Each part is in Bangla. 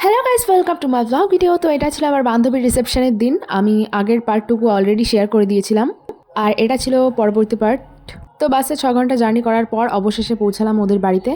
Hello guys, welcome to my blog video. তো এটা ছিল আমার বান্ধবীর রিসেপশনের দিন। আমি আগের পার্টটুকু অলরেডি শেয়ার করে দিয়েছিলাম, আর এটা ছিল পরবর্তী পার্ট। তো বাসে 6 ঘন্টা জার্নি করার পর অবশেষে পৌঁছালাম ওদের বাড়িতে।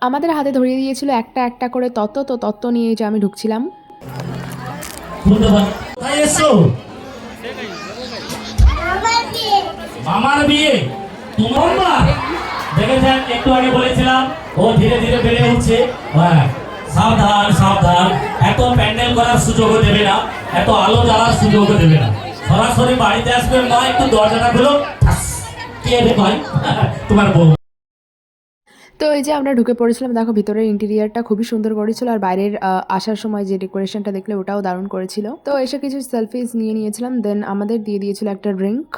আমাদের হাতে ধরিয়ে দিয়েছিল একটা একটা করে তত্ত্ব। তো তত্ত্ব নিয়ে যে আমি ঢুকছিলাম। মামার বিয়ে তোমার মা দেখেছেন, একটু আগে বলেছিলাম ও ধীরে ধীরে বেড়ে উঠছে। হ্যাঁ, সাবধান সাবধান, এত প্যান্ডেল করার সুযোগও দেবে না, এত আলো জ্বালার সুযোগও দেবে না। সরাসরি বাড়িতে আসবে মা, একটু দরজাটা খুলো। কে রে ভাই? তোমার বউ। তো এই যে আমরা ঢুকে পড়েছিলাম, দেখো ভিতরের ইন্টেরিয়ারটা খুবই সুন্দর করেছিল, আর বাইরের আসার সময় যে ডেকোরেশনটা দেখলে ওটাও দারুণ করেছিল। তো এসে কিছু সেলফিজ নিয়ে নিয়েছিলাম, দেন আমাদের দিয়ে দিয়েছিল একটা ড্রিঙ্ক।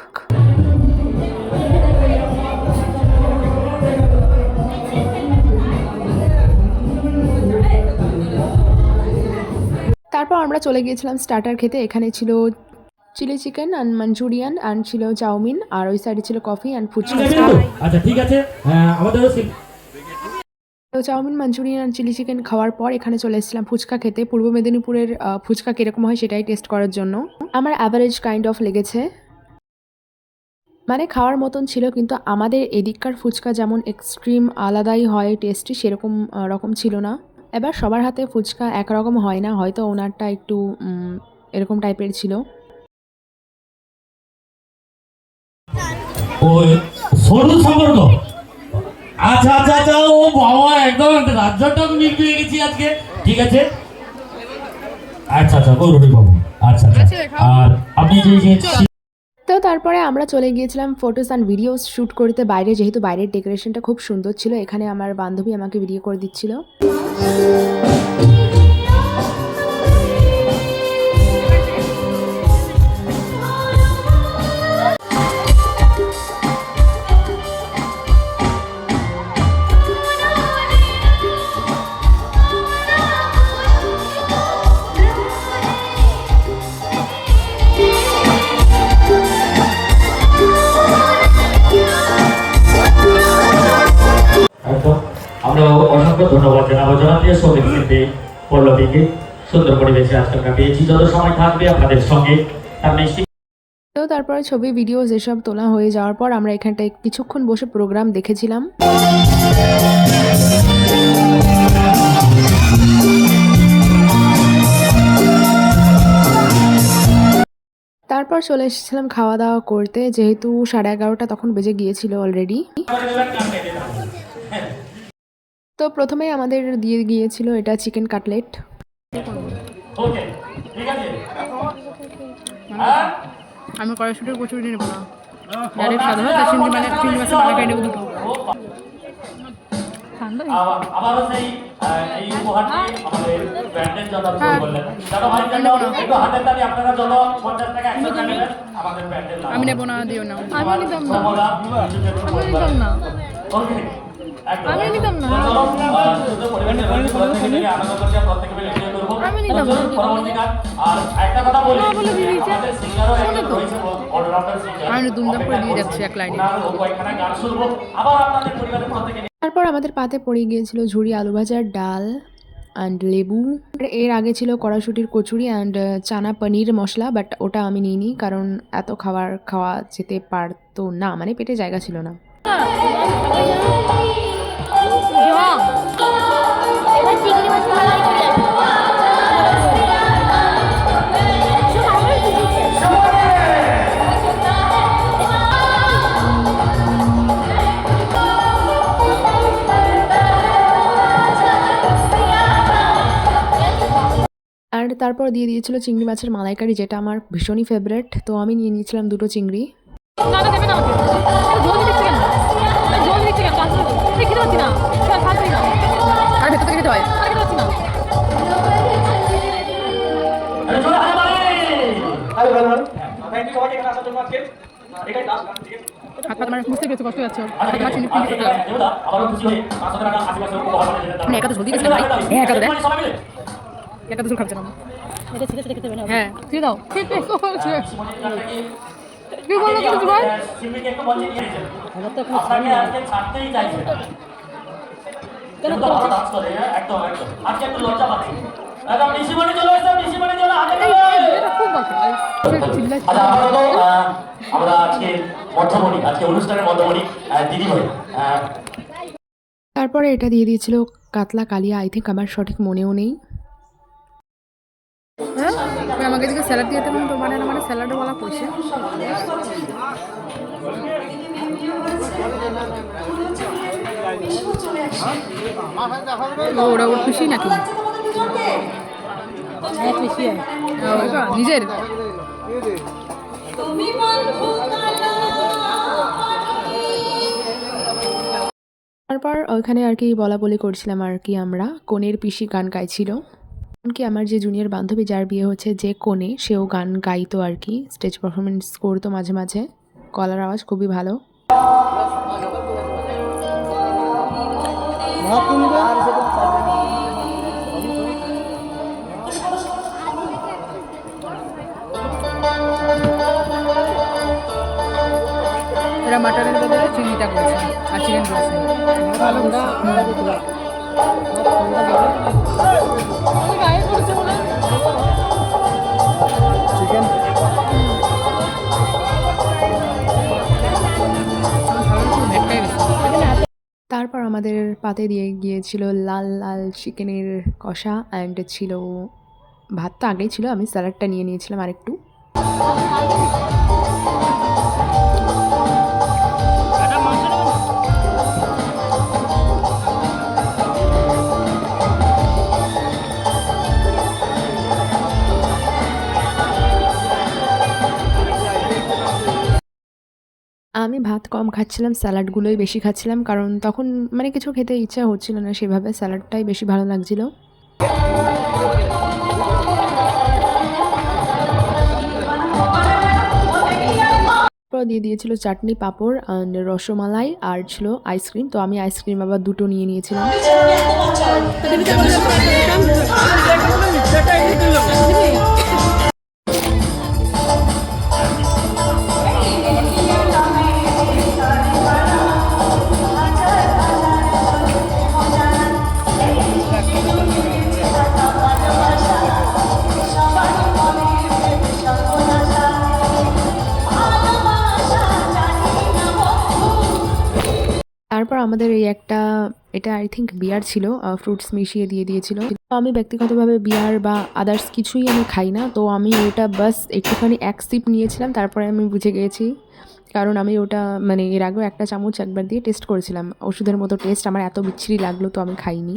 তারপর আমরা চলে গিয়েছিলাম স্টার্টার খেতে। এখানে ছিল chilli chicken and Manchurian and ছিল চাউমিন, আর ওই সাইডে ছিল কফি অ্যান্ড ফুচকা। আচ্ছা ঠিক আছে, আমাদের তো চাউমিন, মাঞ্চুরিয়ান আর চিলি চিকেন খাওয়ার পর এখানে চলে এসেছিলাম ফুচকা খেতে। পূর্ব মেদিনীপুরের ফুচকা কীরকম হয় সেটাই টেস্ট করার জন্য। আমার অ্যাভারেজ কাইন্ড অফ লেগেছে, মানে খাওয়ার মতন ছিল, কিন্তু আমাদের এদিককার ফুচকা যেমন এক্সট্রিম আলাদাই হয় টেস্টি, সেরকম রকম ছিল না। এবার সবার হাতে ফুচকা একরকম হয় না, হয়তো ওনারটা একটু এরকম টাইপের ছিল। ওই সরু সম্পর্ক। আচ্ছা আচ্ছা আচ্ছা, ও বাবা, একদম রাজ্যটা মিল পেয়ে গেছি আজকে। ঠিক আছে, আচ্ছা আচ্ছা, গৌরবী বাবু। আচ্ছা আচ্ছা, আর আপনি যে তো তারপরে আমরা চলে গিয়েছিলাম ফটোস অ্যান্ড ভিডিওস শ্যুট করতে বাইরে, যেহেতু বাইরের ডেকোরেশনটা খুব সুন্দর ছিল। এখানে আমার বান্ধবী আমাকে ভিডিও করে দিচ্ছিল। আমরা অসংখ্য ধন্যবাদ জানাবো জনপ্রিয় সঙ্গীত শিল্পী পল্লবীকে। সুন্দর পরিবেশে আজকে আমরা পেয়েছি, যত সময় থাকবে আপনাদের সঙ্গে তার নিশ্চিত। তো তারপরে ছবি ভিডিওস এসব তোলা হয়ে যাওয়ার পর আমরা এখানটায় কিছুক্ষণ বসে প্রোগ্রাম দেখেছিলাম। তারপর চলে এসেছিলাম খাওয়া দাওয়া করতে, যেহেতু 11:30 তখন বেজে গিয়েছিল অলরেডি। তো প্রথমেই আমাদের দিয়ে গিয়েছিল এটা চিকেন কাটলেট। আমি কড়াইশুটির কচুরি নেবো না, ডাইরেক্ট সাদা ভাত আর চিংড়ি মাছের মালাইকারি নেবো দুটো। আবারও সেই এই উপহারটি আমাদের ব্র্যান্ডের জন্য বললেন, দাদা ভাই জন্য একটু হাতের তালি আপনারা জন্য 50 টাকা 100 টাকা নেবেন আমাদের ব্র্যান্ডের নাম। আমি নেবো না, দিও না, আমি নিতাম না, আমি নিতাম না, ওকে আমি নিতাম না, শুধু পরিবারের থেকে আনন্দ করতে প্রত্যেককে মিলে এনজয় করব। আমি নিতাম না। পরবর্তী গান। আর একটা কথা বলি, বলে দিয়ে দিয়েছে, আমাদের সিঙ্গারও একজন রয়েছে, অলরাউন্ডার সিঙ্গার। আমি দুমদাম করে দিয়ে যাচ্ছি এক লাইনে। আর ও কয়েকখানা গান শুনবো, আবার আপনাদের পরিবারের প্রত্যেককে। তারপর আমাদের পাতে পড়ে গিয়েছিল ঝুড়ি আলু ভাজার ডাল অ্যান্ড লেবু। এর আগে ছিল কড়াইশুটির kachori and chana paneer masala, but ওটা আমি নিইনি, কারণ এত খাওয়া যেতে পারতো না, মানে পেটে জায়গা ছিল না। আর তারপর দিয়ে দিয়েছিল চিংড়ি মাছের মালাইকারি, যেটা আমার ভীষণই ফেভারেট। তো আমি নিয়ে নিয়েছিলাম 2টো চিংড়ি। বুঝতে পেরেছো কষ্ট যাচ্ছে, একা তো ঝোল দিয়ে ভাই, হ্যাঁ একা তো দেখ, একা তো ঝোল খাচ্ছে না। হ্যাঁ দিয়ে দাও, খেতে বলছে কি বলো কিছু ভাই, কেন তো একদম একদম আজকে একটু লজ্জা পাচ্ছি। একদম ডিসিমনি চলে এসেছে, ডিসিমনি চলে হাতে এই, তুলে। এটা খুব বকে। চিল্লাই- আচ্ছা আপাতত আমরা আজকে মধ্যমণি, আজকে অনুষ্ঠানের মধ্যমণি দিদি ভাই তারপরে এটা দিয়ে দিয়েছিল কাতলা কালিয়া, আই থিঙ্ক, আমার সঠিক মনেও নেই। হ্যাঁ তুমি আমাকে এদিকে স্যালাড দিয়ে দেবেন, তো মানে না মানে স্যালাডও বলা কইছে। ওরা ওর খুশি নাকি? হ্যাঁ খুশি নিজের। তারপর ওইখানে আর কি বলা বলি করছিলাম আর কি, আমরা কনের পিসি গান গাইছিল। এমনকি আমার যে জুনিয়র বান্ধবী যার বিয়ে হচ্ছে, যে কনে, সেও গান গাইতো আর কি, স্টেজ পারফরমেন্স করতো মাঝে মাঝে। গলার আওয়াজ খুবই ভালো। এরা মাটনের বদলে চিংড়িটা করেছে আর চিকেন করেছে। ভালো চিকেন তারপর আমাদের পাতে দিয়ে গিয়েছিল লাল লাল চিকেনের কষা, অ্যান্ড ছিল ভাত, তো আগেই ছিল, আমি স্যালাডটা নিয়ে নিয়েছিলাম আরেকটু। আমি ভাত কম খাচ্ছিলাম, স্যালাডগুলোই বেশি খাচ্ছিলাম, কারণ তখন মানে কিছু খেতে ইচ্ছা হচ্ছিল না সেভাবে, স্যালাডটাই বেশি ভালো লাগছিল। তারপর দিয়ে দিয়েছিল চাটনি, পাঁপড় অ্যান্ড রসমালাই, আর ছিল আইসক্রিম। তো আমি আইসক্রিম আবার দুটো নিয়ে নিয়েছিলাম। তারপর আমাদের এই একটা, এটা আই থিঙ্ক বিয়ার ছিল, ফ্রুটস মিশিয়ে দিয়ে দিয়েছিল। তো আমি ব্যক্তিগতভাবে বিয়ার বা আদার্স কিছুই আমি খাই না, তো আমি ওটা বাস একটুখানি এক সিপ নিয়েছিলাম, তারপরে আমি বুঝে গিয়েছি, কারণ আমি ওটা মানে এর আগেও একটা চামচ একবার দিয়ে টেস্ট করেছিলাম, ওষুধের মতো টেস্ট, আমার এত বিচ্ছিরি লাগলো, তো আমি খাইনি।